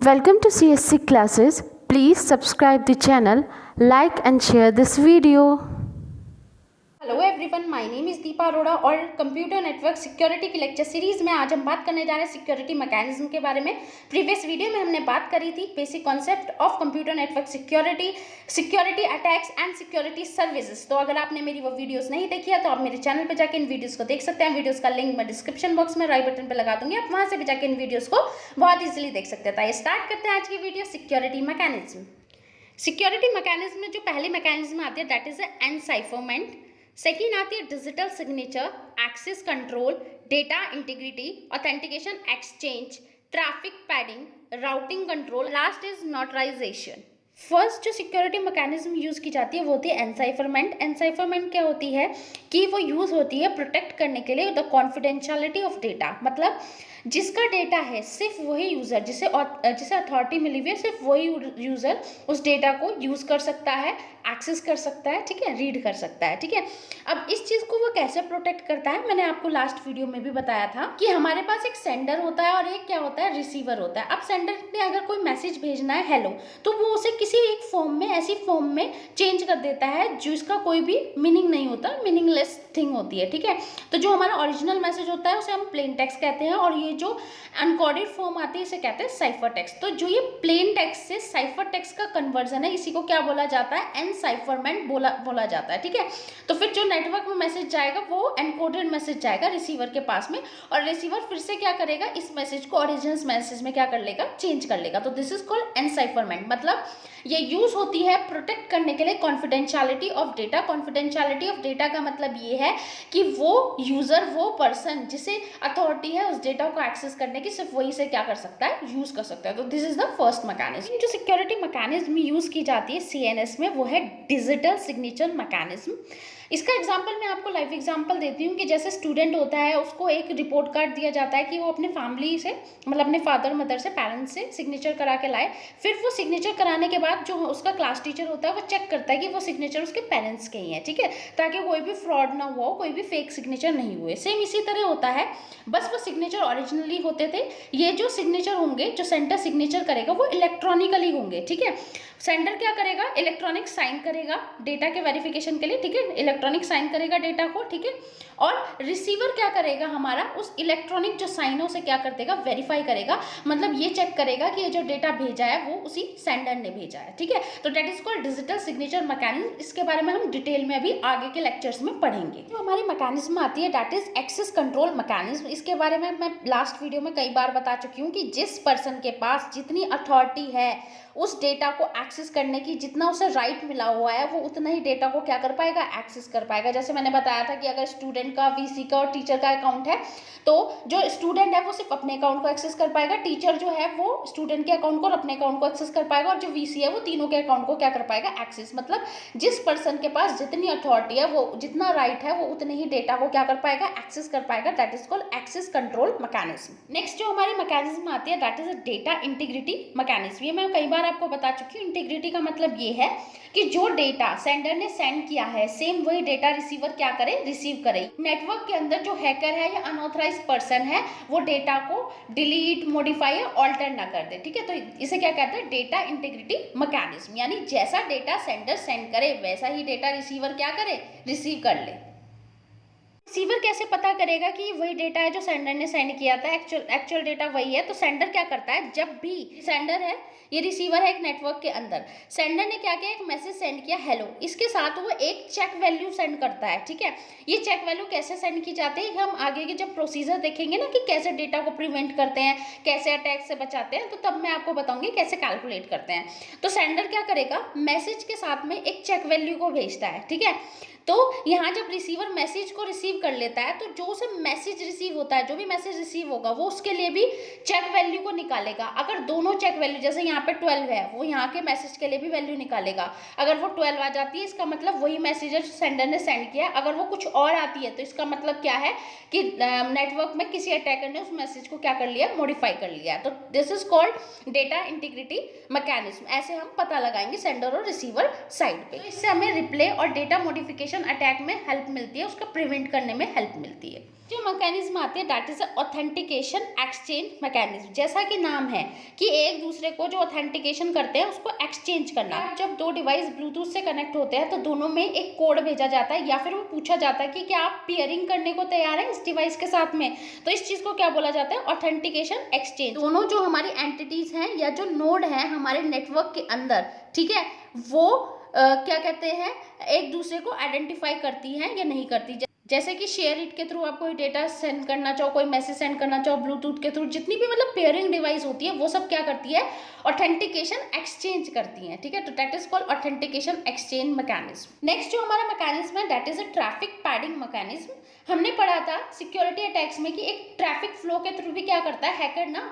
Welcome to CSC classes. Please subscribe the channel, like and share this video. Hello everyone, my name is Deepa Arora और computer network security की lecture series में आज हम बात करने जा रहे हैं सिक्योरिटी मैकेनिज्म के बारे में। प्रीवियस वीडियो में हमने बात करी थी basic concept of computer network security, security attacks and security services. तो अगर आपने मेरी वो वीडियोस नहीं देखी है तो आप मेरे चैनल पर जाकर इन वीडियोज़ को देख सकते हैं। वीडियोज़ का लिंक मैं डिस्क्रिप्शन बॉक्स में राइट बटन पर लगा दूंगी, आप वहाँ से भी जाकर इन वीडियोज़ को बहुत ईजिली देख सकते हैं। तो स्टार्ट करते हैं आज की video security mechanism. Security mechanism में जो पहली मैकेनिज्म आती है दैट इज एनसाइफरमेंट। सेकेंड आती है digital signature, access control, data integrity, authentication exchange, traffic padding, routing control, last is notarisation. First जो सिक्योरिटी मैकेनिज्म यूज़ की जाती है वो होती है एनसाइफरमेंट। एनसाइफरमेंट क्या होती है कि वो यूज़ होती है प्रोटेक्ट करने के लिए द कॉन्फिडेंशियलिटी ऑफ डेटा। मतलब जिसका डेटा है सिर्फ वही यूज़र, जिसे अथॉरिटी मिली हुई है, सिर्फ वही यूज़र उस डेटा को यूज़ कर सकता है, एक्सेस कर सकता है, ठीक है, रीड कर सकता है, ठीक है। अब इस चीज़ को वो कैसे प्रोटेक्ट करता है, मैंने आपको लास्ट वीडियो में भी बताया था कि हमारे पास एक सेंडर होता है और एक क्या होता है, रिसीवर होता है। अब सेंडर ने अगर कोई मैसेज भेजना है हेलो, तो वो उसे किसी एक फॉर्म में, ऐसी फॉर्म में चेंज कर देता है जिसका कोई भी मीनिंग नहीं होता, मीनिंगलेस थिंग होती है, ठीक है। तो जो हमारा ओरिजिनल मैसेज होता है उसे हम प्लेन टेक्स्ट कहते हैं और ये जो अनकोडेड फॉर्म आती है इसे कहते हैं साइफर टेक्स्ट। तो जो ये प्लेन टेक्स्ट से साइफर टेक्स्ट का कन्वर्जन है इसी को क्या बोला जाता है, एनसाइफरमेंट बोला जाता है, ठीक है। तो फिर जो नेटवर्क में मैसेज जाएगा वो एनकोडेड मैसेज जाएगा रिसीवर के पास में और रिसीवर फिर से क्या करेगा, इस मैसेज को ओरिजिनल मैसेज में क्या कर लेगा, चेंज कर लेगा। तो दिस इज कॉल्ड एनसाइफरमेंट। मतलब ये यूज होती है प्रोटेक्ट करने के लिए confidentiality of data. Confidentiality of data का मतलब ये है कि वो यूजर, वो पर्सन जिसे अथॉरिटी है उस डेटा को एक्सेस करने की, सिर्फ वही से क्या कर सकता है, यूज कर सकता है। तो this is the first mechanism. जो सिक्योरिटी मैकेनिज्म यूज की जाती है सीएनएस में वो है डिजिटल सिग्नेचर मैकेनिज्म। इसका एग्जाम्पल मैं आपको लाइव एग्जाम्पल देती हूँ कि जैसे स्टूडेंट होता है, उसको एक रिपोर्ट कार्ड दिया जाता है कि वो अपने फैमिली से, मतलब अपने फादर मदर से, पेरेंट्स से सिग्नेचर करा के लाए। फिर वो सिग्नेचर कराने के बाद जो उसका क्लास टीचर होता है वो चेक करता है कि वो सिग्नेचर उसके पेरेंट्स के ही है, ठीक है, ताकि कोई भी फ्रॉड ना हुआ हो, कोई भी फेक सिग्नेचर नहीं हुए। सेम इसी तरह होता है, बस वो सिग्नेचर ओरिजिनली होते थे। ये जो सिग्नेचर होंगे, जो सेंटर सिग्नेचर करेगा वो इलेक्ट्रॉनिकली होंगे, ठीक है। सेंडर क्या करेगा, इलेक्ट्रॉनिक साइन करेगा डेटा के वेरिफिकेशन के लिए, ठीक है, इलेक्ट्रॉनिक साइन करेगा डेटा को, ठीक है। और रिसीवर क्या करेगा, हमारा उस इलेक्ट्रॉनिक जो साइन है उसे क्या कर देगा, वेरीफाई करेगा। मतलब ये चेक करेगा कि ये जो डेटा भेजा है वो उसी सेंडर ने भेजा है, ठीक है। तो that is called digital signature mechanism. इसके बारे में हम डिटेल में अभी आगे के लेक्चर्स में पढ़ेंगे। जो हमारी मैकेनिज्म आती है that is access control mechanism. इसके बारे में मैं लास्ट वीडियो में कई बार बता चुकी हूँ कि जिस पर्सन के पास जितनी अथॉरिटी है उस डेटा को एक्सेस करने की, जितना उसे राइट मिला हुआ है, वो उतना ही डेटा को क्या कर पाएगा, एक्सेस कर पाएगा। जैसे मैंने बताया था कि अगर स्टूडेंट का, वीसी का और टीचर का अकाउंट है तो जो स्टूडेंट है वो सिर्फ अपने अकाउंट को एक्सेस कर पाएगा, टीचर जो है वो स्टूडेंट के अकाउंट को और अपने अकाउंट को एक्सेस कर पाएगा, और जो वीसी है वो तीनों के अकाउंट को क्या कर पाएगा, एक्सेस। मतलब जिस पर्सन के पास जितनी अथॉरिटी है, वो जितना राइट है, वो उतने ही डेटा को क्या कर पाएगा, एक्सेस कर पाएगा। That is called access control mechanism. Next जो हमारी मैकेनिज्म आती है that is a data integrity mechanism. ये मैं कई बार आपको बता चुकी हूँ। इंटीग्रिटी का मतलब ये है कि जो डेटा सेंडर ने सेंड किया है सेम वही डेटा रिसीवर क्या करे, रिसीव करे। नेटवर्क के अंदर जो हैकर है या अनऑथराइज्ड पर्सन है वो डेटा को डिलीट, मॉडिफाई या ऑल्टर ना कर दे, ठीक है। तो इसे क्या कहते हैं, डेटा इंटीग्रिटी मैकेनिज्म। यानी जैसा डेटा सेंडर सेंड करे वैसा ही डेटा रिसीवर क्या करे, रिसीव कर ले। रिसीवर कैसे पता करेगा कि वही डेटा है जो सेंडर ने सेंड किया था, एक्चुअल डेटा वही है। तो सेंडर क्या करता है, जब भी सेंडर है, ये रिसीवर है एक नेटवर्क के अंदर, सेंडर ने क्या किया, एक मैसेज सेंड किया हेलो, इसके साथ वो एक चेक वैल्यू सेंड करता है, ठीक है। ये चेक वैल्यू कैसे सेंड की जाती है, हम आगे के जब प्रोसीजर देखेंगे ना कि कैसे डेटा को प्रिवेंट करते हैं, कैसे अटैक से बचाते हैं, तो तब मैं आपको बताऊंगी कैसे कैलकुलेट करते हैं। तो सेंडर क्या करेगा, मैसेज के साथ में एक चेक वैल्यू को भेजता है, ठीक है। तो यहाँ जब रिसीवर मैसेज को रिसीव कर लेता है तो जो उसे मैसेज रिसीव होता है, जो भी मैसेज रिसीव होगा वो उसके लिए भी चेक वैल्यू को निकालेगा। अगर दोनों चेक वैल्यू, जैसे यहाँ पे 12 है, वो यहाँ के मैसेज के लिए भी वैल्यू निकालेगा। अगर वो 12 आ जाती है इसका मतलब वही मैसेज है जो सेंडर ने सेंड किया। अगर वो कुछ और आती है तो इसका मतलब क्या है कि नेटवर्क में किसी अटैकर ने उस मैसेज को क्या कर लिया, मॉडिफाई कर लिया। तो this is called data integrity mechanism. ऐसे हम पता लगाएंगे सेंडर और रिसीवर साइड पे। तो इससे हमें रिप्ले और डेटा मॉडिफिकेशन अटैक में हेल्प मिलती है, उसका प्रिवेंट करने करने में हेल्प मिलती है। जो मैकेनिज्म आती है that is authentication exchange mechanism. जैसा कि नाम है कि एक दूसरे को जो ऑथेंटिकेशन करते हैं उसको एक्सचेंज करना। जब दो डिवाइस ब्लूटूथ से कनेक्ट होते हैं तो दोनों में एक कोड भेजा जाता है या फिर वो पूछा जाता है कि क्या आप पेयरिंग करने को तैयार हैं इस डिवाइस के साथ में। तो इस चीज को क्या बोला जाता है, ऑथेंटिकेशन एक्सचेंज। दोनों जो हमारी एंटिटीज हैं या जो नोड है हमारे नेटवर्क के अंदर, ठीक है, वो क्या कहते हैं, एक दूसरे को आइडेंटिफाई करती हैं या नहीं करती। जैसे कि शेयर इट के थ्रू आप कोई डेटा सेंड करना चाहो, कोई मैसेज सेंड करना चाहो, ब्लूटूथ के थ्रू जितनी भी मतलब पेयरिंग डिवाइस होती है वो सब क्या करती है, ऑथेंटिकेशन एक्सचेंज करती हैं, ठीक है। तो that is called authentication exchange mechanism. Next जो हमारा मैकेनिज्म है that is a traffic padding mechanism. हमने पढ़ा था सिक्योरिटी अटैक्स में कि एक ट्रैफिक फ्लो के थ्रू भी क्या करता है हैकर ना,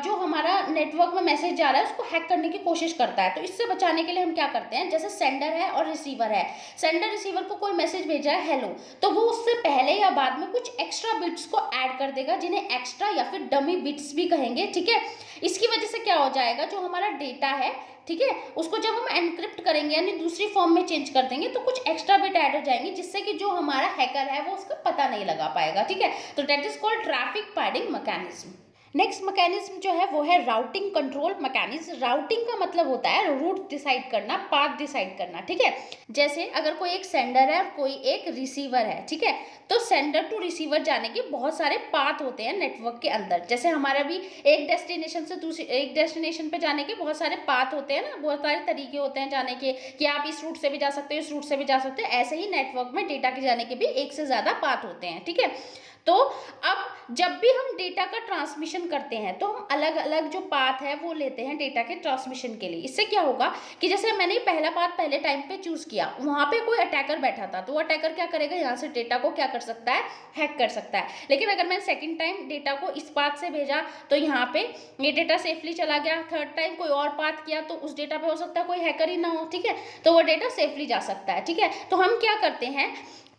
जो हमारा नेटवर्क में मैसेज जा रहा है उसको हैक करने की कोशिश करता है। तो इससे बचाने के लिए हम क्या करते हैं, जैसे सेंडर है और रिसीवर है, सेंडर रिसीवर को कोई मैसेज भेजा है हेलो, तो वो उससे पहले या बाद में कुछ एक्स्ट्रा बिट्स को ऐड कर देगा जिन्हें एक्स्ट्रा या फिर डमी बिट्स भी कहेंगे, ठीक है। इसकी वजह से क्या हो जाएगा, जो हमारा डेटा है, ठीक है, उसको जब हम एनक्रिप्ट करेंगे यानी दूसरी फॉर्म में चेंज कर देंगे तो कुछ एक्स्ट्रा बिट ऐड हो जाएंगे जिससे कि जो हमारा हैकर है वो उसका पता नहीं लगा पाएगा, ठीक है। तो that is called traffic padding mechanism. Next mechanism जो है वो है राउटिंग कंट्रोल मैकेनिज्म। राउटिंग का मतलब होता है रूट डिसाइड करना, पाथ डिसाइड करना, ठीक है। जैसे अगर कोई एक सेंडर है और कोई एक रिसीवर है, ठीक है, तो सेंडर टू रिसीवर जाने के बहुत सारे पाथ होते हैं नेटवर्क के अंदर। जैसे हमारा भी एक डेस्टिनेशन से दूसरी एक डेस्टिनेशन पे जाने के बहुत सारे पाथ होते हैं ना, बहुत सारे तरीके होते हैं जाने के, कि आप इस रूट से भी जा सकते हो, इस रूट से भी जा सकते हो। ऐसे ही नेटवर्क में डेटा के जाने के भी एक से ज़्यादा पाथ होते हैं, ठीक है। तो अब जब भी हम डेटा का ट्रांसमिशन करते हैं तो हम अलग अलग जो पाथ है वो लेते हैं डेटा के ट्रांसमिशन के लिए। इससे क्या होगा कि जैसे मैंने पहला पाथ पहले टाइम पे चूज किया, वहां पे कोई अटैकर बैठा था, तो वो अटैकर क्या करेगा, यहाँ से डेटा को क्या कर सकता है, हैक कर सकता है। लेकिन अगर मैं सेकंड टाइम डेटा को इस पाथ से भेजा तो यहाँ पे ये डेटा सेफली चला गया। थर्ड टाइम कोई और पाथ किया तो उस डेटा पे हो सकता है कोई हैकर ही ना हो, ठीक है, तो वो डेटा सेफली जा सकता है, ठीक है। तो हम क्या करते हैं,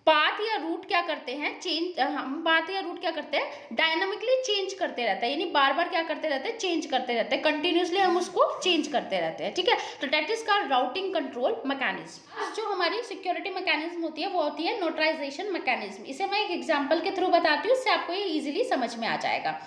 पाथ या रूट क्या करते हैं, चेंज, हम पाथ या रूट क्या करते हैं, डायनामिकली चेंज करते रहते हैं, यानी बार बार क्या करते रहते हैं, चेंज करते रहते हैं, कंटिन्यूसली हम उसको चेंज करते रहते हैं, ठीक है। तो that is called routing control mechanism. जो हमारी सिक्योरिटी मैकेनिज्म होती है वो होती है नोटराइजेशन मैकेनिज्म। इसे मैं एक एग्जाम्पल के थ्रू बताती हूँ, इससे आपको ये इजीली समझ में आ जाएगा।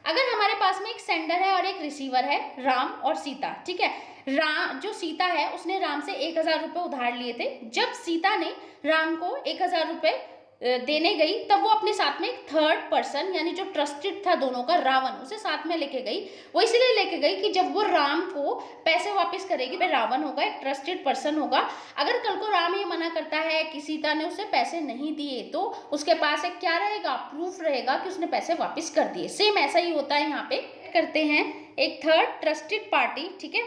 अगर हमारे पास में एक सेंडर है और एक रिसीवर है, राम और सीता, ठीक है। राम, जो सीता है उसने राम से 1000 रुपये उधार लिए थे। जब सीता ने राम को 1000 रुपये देने गई तब वो अपने साथ में एक थर्ड पर्सन यानी जो ट्रस्टेड था दोनों का, रावण, उसे साथ में लेके गई। वो इसलिए लेके गई कि जब वो राम को पैसे वापस करेगी, भाई रावण होगा, एक ट्रस्टेड पर्सन होगा, अगर कल को राम ये मना करता है कि सीता ने उसे पैसे नहीं दिए तो उसके पास एक क्या रहेगा, प्रूफ रहेगा कि उसने पैसे वापस कर दिए। सेम ऐसा ही होता है यहाँ पे, करते हैं एक थर्ड ट्रस्टेड पार्टी, ठीक है,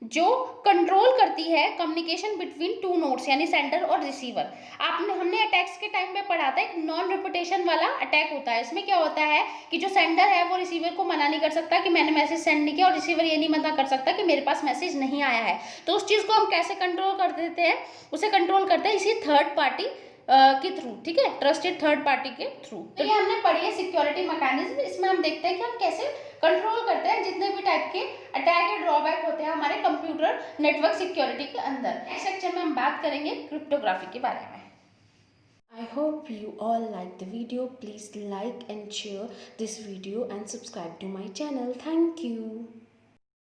जो कंट्रोल करती है कम्युनिकेशन बिटवीन टू नोड्स यानी सेंडर और रिसीवर। हमने अटैक्स के टाइम में पढ़ा था, एक नॉन रिपीटेशन वाला अटैक होता है। इसमें क्या होता है कि जो सेंडर है वो रिसीवर को मना नहीं कर सकता कि मैंने मैसेज सेंड नहीं किया, और रिसीवर ये नहीं मना कर सकता कि मेरे पास मैसेज नहीं आया है। तो उस चीज़ को हम कैसे कंट्रोल कर देते हैं, उसे कंट्रोल करते हैं इसी थर्ड पार्टी के थ्रू, ठीक है, ट्रस्टेड थर्ड पार्टी के थ्रू। तो ये हमने पढ़ी है सिक्योरिटी मैकेनिज्म। इसमें हम देखते हैं कि हम कैसे कंट्रोल करते हैं जितने भी टाइप के अटैक या ड्रॉबैक होते हैं हमारे कंप्यूटर नेटवर्क सिक्योरिटी के अंदर। नेक्स्ट सेक्शन में हम बात करेंगे क्रिप्टोग्राफी के बारे में। I hope you all liked the video. Please like and share this video and subscribe to my channel. Thank you.